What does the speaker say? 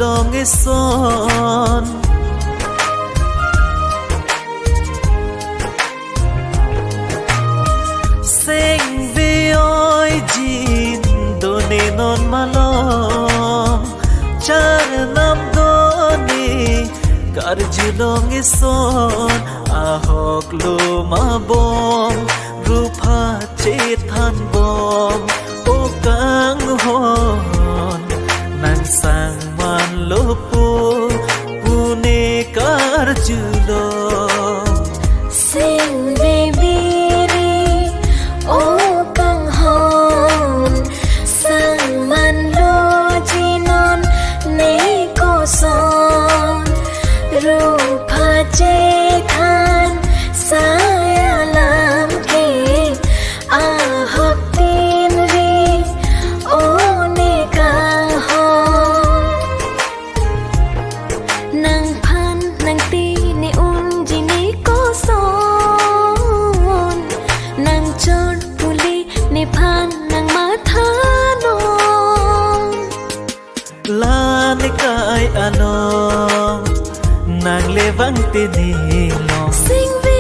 long e son sing vi oi jin do ne non malong char nam do ni kar jilong e son ahok lu ma bom rupa che than bom o kang hon nang sang man lo pu ne kar jilong sing baby ri o kang hon sang man lo jinon ne ko son rupa che than saya lam ke ahok tin ri o ne ka hon nang phan nang ti ne un ji ne ko son nang chon puli ne phan nang ma tha non la ne kai ano nang le vang te ni lo sing vi